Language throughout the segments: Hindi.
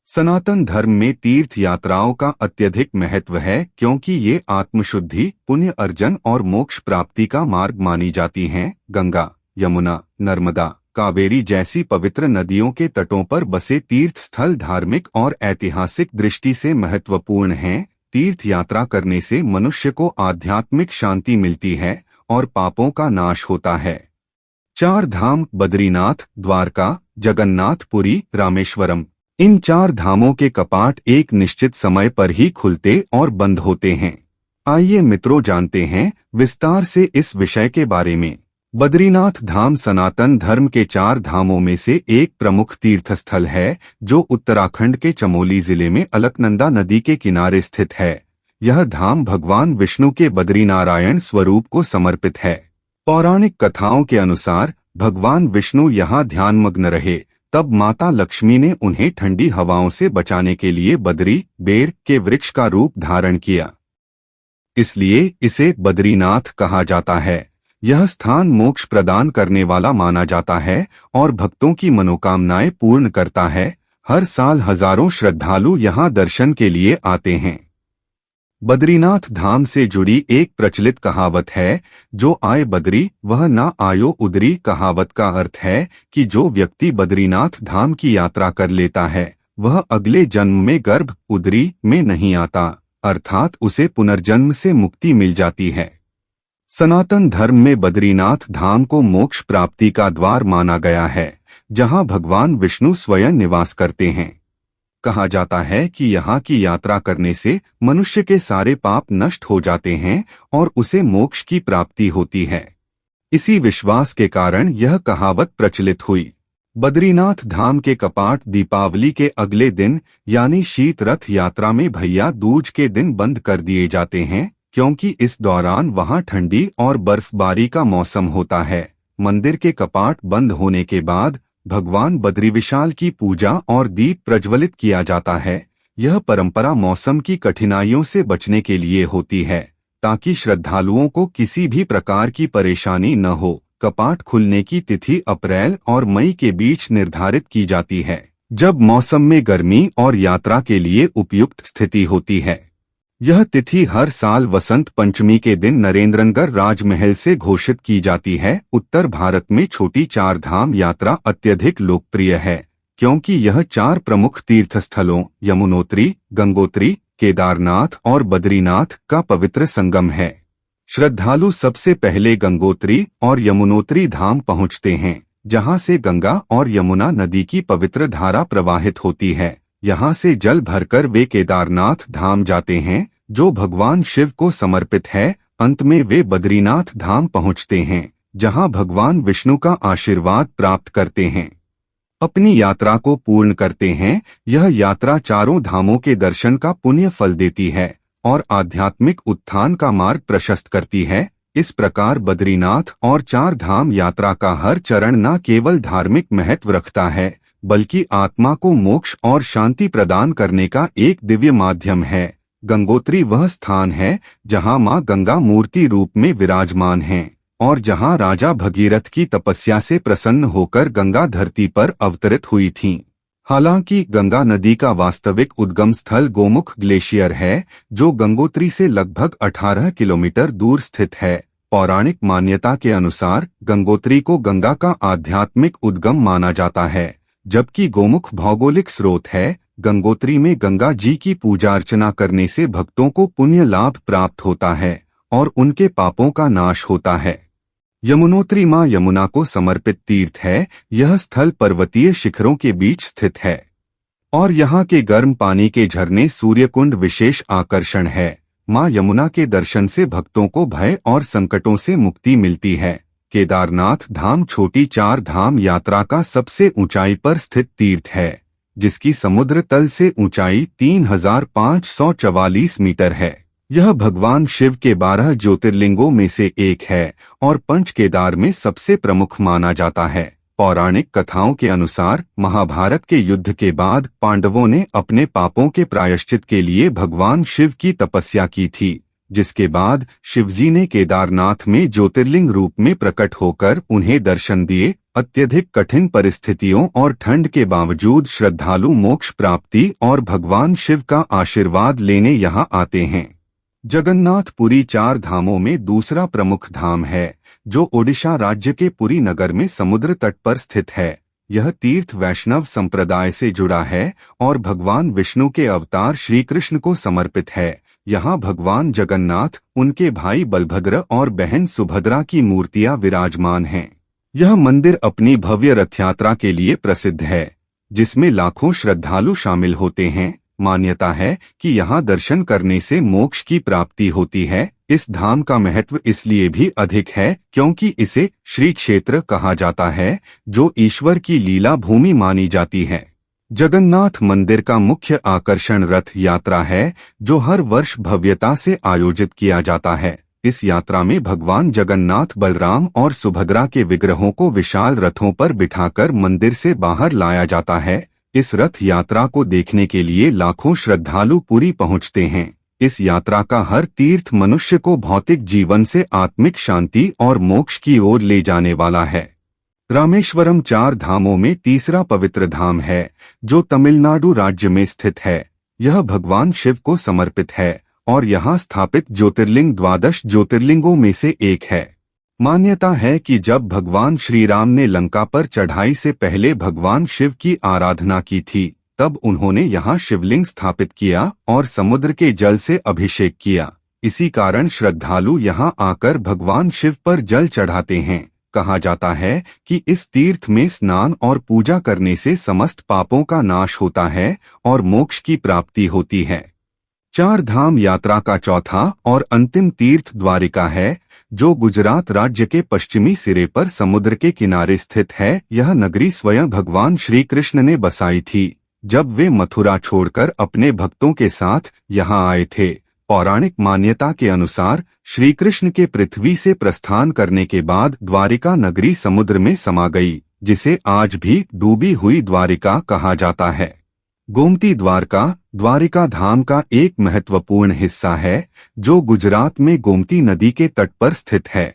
सनातन धर्म में तीर्थ यात्राओं का अत्यधिक महत्व है क्योंकि ये आत्मशुद्धि, पुण्य अर्जन और मोक्ष प्राप्ति का मार्ग मानी जाती हैं। गंगा, यमुना, नर्मदा, कावेरी जैसी पवित्र नदियों के तटों पर बसे तीर्थ स्थल धार्मिक और ऐतिहासिक दृष्टि से महत्वपूर्ण हैं। तीर्थ यात्रा करने से मनुष्य को आध्यात्मिक शांति मिलती है और पापों का नाश होता है। चार धाम बद्रीनाथ, द्वारका, जगन्नाथपुरी, रामेश्वरम, इन चार धामों के कपाट एक निश्चित समय पर ही खुलते और बंद होते हैं। आइए मित्रों जानते हैं विस्तार से इस विषय के बारे में। बद्रीनाथ धाम सनातन धर्म के चार धामों में से एक प्रमुख तीर्थस्थल है जो उत्तराखंड के चमोली जिले में अलकनंदा नदी के किनारे स्थित है। यह धाम भगवान विष्णु के बद्रीनारायण स्वरूप को समर्पित है। पौराणिक कथाओं के अनुसार भगवान विष्णु यहाँ ध्यानमग्न रहे, तब माता लक्ष्मी ने उन्हें ठंडी हवाओं से बचाने के लिए बद्री, बेर के वृक्ष का रूप धारण किया। इसलिए इसे बद्रीनाथ कहा जाता है। यह स्थान मोक्ष प्रदान करने वाला माना जाता है और भक्तों की मनोकामनाएं पूर्ण करता है। हर साल हजारों श्रद्धालु यहाँ दर्शन के लिए आते हैं। बद्रीनाथ धाम से जुड़ी एक प्रचलित कहावत है, जो आए बद्री वह ना आयो उदरी। कहावत का अर्थ है कि जो व्यक्ति बद्रीनाथ धाम की यात्रा कर लेता है वह अगले जन्म में गर्भ उदरी में नहीं आता, अर्थात उसे पुनर्जन्म से मुक्ति मिल जाती है। सनातन धर्म में बद्रीनाथ धाम को मोक्ष प्राप्ति का द्वार माना गया है, जहां भगवान विष्णु स्वयं निवास करते हैं। कहा जाता है कि यहाँ की यात्रा करने से मनुष्य के सारे पाप नष्ट हो जाते हैं और उसे मोक्ष की प्राप्ति होती है। इसी विश्वास के कारण यह कहावत प्रचलित हुई। बद्रीनाथ धाम के कपाट दीपावली के अगले दिन यानी शीत रथ यात्रा में भैया दूज के दिन बंद कर दिए जाते हैं, क्योंकि इस दौरान वहां ठंडी और बर्फबारी का मौसम होता है। मंदिर के कपाट बंद होने के बाद भगवान बद्रीविशाल की पूजा और दीप प्रज्वलित किया जाता है। यह परंपरा मौसम की कठिनाइयों से बचने के लिए होती है, ताकि श्रद्धालुओं को किसी भी प्रकार की परेशानी न हो। कपाट खुलने की तिथि अप्रैल और मई के बीच निर्धारित की जाती है, जब मौसम में गर्मी और यात्रा के लिए उपयुक्त स्थिति होती है। यह तिथि हर साल वसंत पंचमी के दिन नरेंद्रनगर राजमहल से घोषित की जाती है। उत्तर भारत में छोटी चार धाम यात्रा अत्यधिक लोकप्रिय है, क्योंकि यह चार प्रमुख तीर्थस्थलों यमुनोत्री, गंगोत्री, केदारनाथ और बद्रीनाथ का पवित्र संगम है। श्रद्धालु सबसे पहले गंगोत्री और यमुनोत्री धाम पहुंचते हैं, जहां से गंगा और यमुना नदी की पवित्र धारा प्रवाहित होती है। यहाँ से जल भरकर वे केदारनाथ धाम जाते हैं, जो भगवान शिव को समर्पित है। अंत में वे बद्रीनाथ धाम पहुँचते हैं, जहाँ भगवान विष्णु का आशीर्वाद प्राप्त करते हैं, अपनी यात्रा को पूर्ण करते हैं। यह यात्रा चारों धामों के दर्शन का पुण्य फल देती है और आध्यात्मिक उत्थान का मार्ग प्रशस्त करती है। इस प्रकार बद्रीनाथ और चार धाम यात्रा का हर चरण न केवल धार्मिक महत्व रखता है, बल्कि आत्मा को मोक्ष और शांति प्रदान करने का एक दिव्य माध्यम है। गंगोत्री वह स्थान है जहां मां गंगा मूर्ति रूप में विराजमान हैं और जहां राजा भगीरथ की तपस्या से प्रसन्न होकर गंगा धरती पर अवतरित हुई थीं। हालांकि गंगा नदी का वास्तविक उद्गम स्थल गोमुख ग्लेशियर है, जो गंगोत्री से लगभग 18 किलोमीटर दूर स्थित है। पौराणिक मान्यता के अनुसार गंगोत्री को गंगा का आध्यात्मिक उद्गम माना जाता है, जबकि गोमुख भौगोलिक स्रोत है। गंगोत्री में गंगा जी की पूजा अर्चना करने से भक्तों को पुण्य लाभ प्राप्त होता है और उनके पापों का नाश होता है। यमुनोत्री मां यमुना को समर्पित तीर्थ है। यह स्थल पर्वतीय शिखरों के बीच स्थित है और यहाँ के गर्म पानी के झरने सूर्यकुंड विशेष आकर्षण है। मां यमुना के दर्शन से भक्तों को भय और संकटों से मुक्ति मिलती है। केदारनाथ धाम छोटी चार धाम यात्रा का सबसे ऊंचाई पर स्थित तीर्थ है, जिसकी समुद्र तल से ऊंचाई 3544 मीटर है। यह भगवान शिव के 12 ज्योतिर्लिंगों में से एक है और पंच केदार में सबसे प्रमुख माना जाता है। पौराणिक कथाओं के अनुसार महाभारत के युद्ध के बाद पांडवों ने अपने पापों के प्रायश्चित के लिए भगवान शिव की तपस्या की थी। जिसके बाद शिवजी ने केदारनाथ में ज्योतिर्लिंग रूप में प्रकट होकर उन्हें दर्शन दिए। अत्यधिक कठिन परिस्थितियों और ठंड के बावजूद श्रद्धालु मोक्ष प्राप्ति और भगवान शिव का आशीर्वाद लेने यहाँ आते हैं। जगन्नाथ पुरी 4 धामों में दूसरा प्रमुख धाम है, जो ओडिशा राज्य के पुरी नगर में समुद्र तट पर स्थित है। यह तीर्थ वैष्णव संप्रदाय से जुड़ा है और भगवान विष्णु के अवतार श्री कृष्ण को समर्पित है। यहाँ भगवान जगन्नाथ, उनके भाई बलभद्र और बहन सुभद्रा की मूर्तियां विराजमान हैं। यह मंदिर अपनी भव्य रथ यात्रा के लिए प्रसिद्ध है, जिसमें लाखों श्रद्धालु शामिल होते हैं। मान्यता है कि यहाँ दर्शन करने से मोक्ष की प्राप्ति होती है। इस धाम का महत्व इसलिए भी अधिक है क्योंकि इसे श्री क्षेत्र कहा जाता है, जो ईश्वर की लीला भूमि मानी जाती है। जगन्नाथ मंदिर का मुख्य आकर्षण रथ यात्रा है, जो हर वर्ष भव्यता से आयोजित किया जाता है। इस यात्रा में भगवान जगन्नाथ, बलराम और सुभद्रा के विग्रहों को विशाल रथों पर बिठाकर मंदिर से बाहर लाया जाता है। इस रथ यात्रा को देखने के लिए लाखों श्रद्धालु पुरी पहुंचते हैं। इस यात्रा का हर तीर्थ मनुष्य को भौतिक जीवन से आत्मिक शांति और मोक्ष की ओर ले जाने वाला है। रामेश्वरम 4 धामों में तीसरा पवित्र धाम है, जो तमिलनाडु राज्य में स्थित है। यह भगवान शिव को समर्पित है और यहाँ स्थापित ज्योतिर्लिंग 12 ज्योतिर्लिंगों में से एक है। मान्यता है कि जब भगवान श्री राम ने लंका पर चढ़ाई से पहले भगवान शिव की आराधना की थी, तब उन्होंने यहाँ शिवलिंग स्थापित किया और समुद्र के जल से अभिषेक किया। इसी कारण श्रद्धालु यहाँ आकर भगवान शिव पर जल चढ़ाते हैं। कहा जाता है कि इस तीर्थ में स्नान और पूजा करने से समस्त पापों का नाश होता है और मोक्ष की प्राप्ति होती है। 4 धाम यात्रा का चौथा और अंतिम तीर्थ द्वारिका है, जो गुजरात राज्य के पश्चिमी सिरे पर समुद्र के किनारे स्थित है। यह नगरी स्वयं भगवान श्री कृष्ण ने बसाई थी, जब वे मथुरा छोड़कर अपने भक्तों के साथ यहाँ आए थे। पौराणिक मान्यता के अनुसार श्री कृष्ण के पृथ्वी से प्रस्थान करने के बाद द्वारिका नगरी समुद्र में समा गई, जिसे आज भी डूबी हुई द्वारिका कहा जाता है। गोमती द्वारिका धाम का एक महत्वपूर्ण हिस्सा है, जो गुजरात में गोमती नदी के तट पर स्थित है।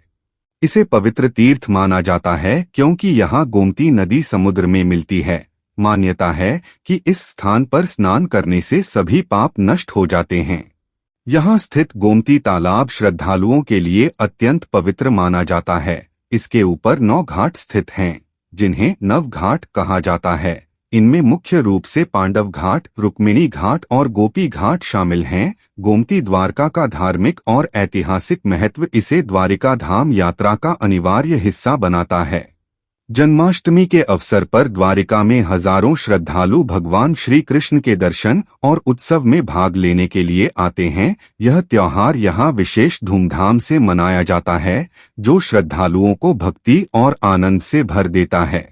इसे पवित्र तीर्थ माना जाता है क्योंकि यहाँ गोमती नदी समुद्र में मिलती है। मान्यता है कि इस स्थान पर स्नान करने से सभी पाप नष्ट हो जाते हैं। यहाँ स्थित गोमती तालाब श्रद्धालुओं के लिए अत्यंत पवित्र माना जाता है। इसके ऊपर 9 घाट स्थित हैं, जिन्हें नव घाट कहा जाता है। इनमें मुख्य रूप से पांडव घाट, रुक्मिणी घाट और गोपी घाट शामिल हैं। गोमती द्वारका का धार्मिक और ऐतिहासिक महत्व इसे द्वारिका धाम यात्रा का अनिवार्य हिस्सा बनाता है। जन्माष्टमी के अवसर पर द्वारिका में हजारों श्रद्धालु भगवान श्री कृष्ण के दर्शन और उत्सव में भाग लेने के लिए आते हैं। यह त्योहार यहाँ विशेष धूमधाम से मनाया जाता है, जो श्रद्धालुओं को भक्ति और आनंद से भर देता है।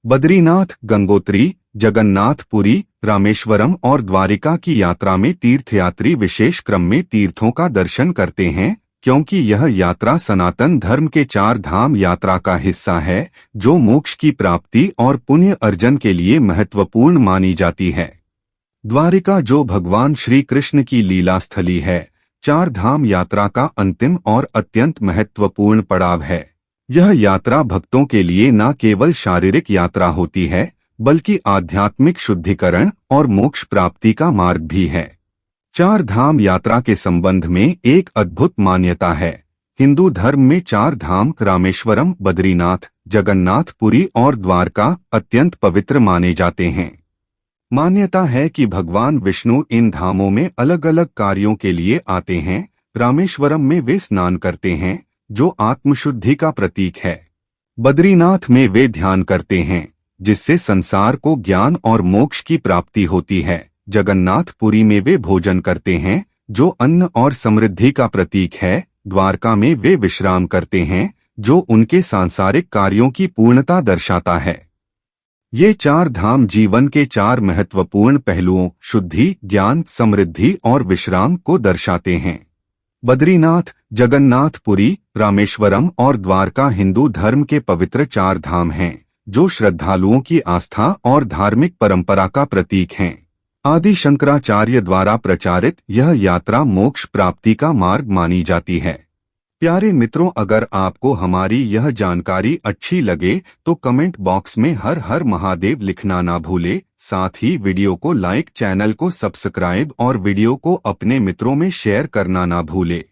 बद्रीनाथ, गंगोत्री, जगन्नाथपुरी, रामेश्वरम और द्वारिका की यात्रा में तीर्थयात्री विशेष क्रम में तीर्थों का दर्शन करते हैं, क्योंकि यह यात्रा सनातन धर्म के 4 धाम यात्रा का हिस्सा है, जो मोक्ष की प्राप्ति और पुण्य अर्जन के लिए महत्वपूर्ण मानी जाती है। द्वारिका, जो भगवान श्री कृष्ण की लीला स्थली है, 4 धाम यात्रा का अंतिम और अत्यंत महत्वपूर्ण पड़ाव है। यह यात्रा भक्तों के लिए न केवल शारीरिक यात्रा होती है, बल्कि आध्यात्मिक शुद्धिकरण और मोक्ष प्राप्ति का मार्ग भी है। 4 धाम यात्रा के संबंध में एक अद्भुत मान्यता है। हिंदू धर्म में 4 धाम रामेश्वरम, बद्रीनाथ, जगन्नाथपुरी और द्वारका अत्यंत पवित्र माने जाते हैं। मान्यता है कि भगवान विष्णु इन धामों में अलग अलग कार्यों के लिए आते हैं। रामेश्वरम में वे स्नान करते हैं, जो आत्मशुद्धि का प्रतीक है। बद्रीनाथ में वे ध्यान करते हैं, जिससे संसार को ज्ञान और मोक्ष की प्राप्ति होती है। जगन्नाथपुरी में वे भोजन करते हैं, जो अन्न और समृद्धि का प्रतीक है। द्वारका में वे विश्राम करते हैं, जो उनके सांसारिक कार्यों की पूर्णता दर्शाता है। ये 4 धाम जीवन के 4 महत्वपूर्ण पहलुओं शुद्धि, ज्ञान, समृद्धि और विश्राम को दर्शाते हैं। बद्रीनाथ, जगन्नाथपुरी, रामेश्वरम और द्वारका हिंदू धर्म के पवित्र 4 धाम हैं, जो श्रद्धालुओं की आस्था और धार्मिक परंपरा का प्रतीक हैं। आदि शंकराचार्य द्वारा प्रचारित यह यात्रा मोक्ष प्राप्ति का मार्ग मानी जाती है। प्यारे मित्रों, अगर आपको हमारी यह जानकारी अच्छी लगे तो कमेंट बॉक्स में हर हर महादेव लिखना ना भूले। साथ ही वीडियो को लाइक, चैनल को सब्सक्राइब और वीडियो को अपने मित्रों में शेयर करना ना भूले।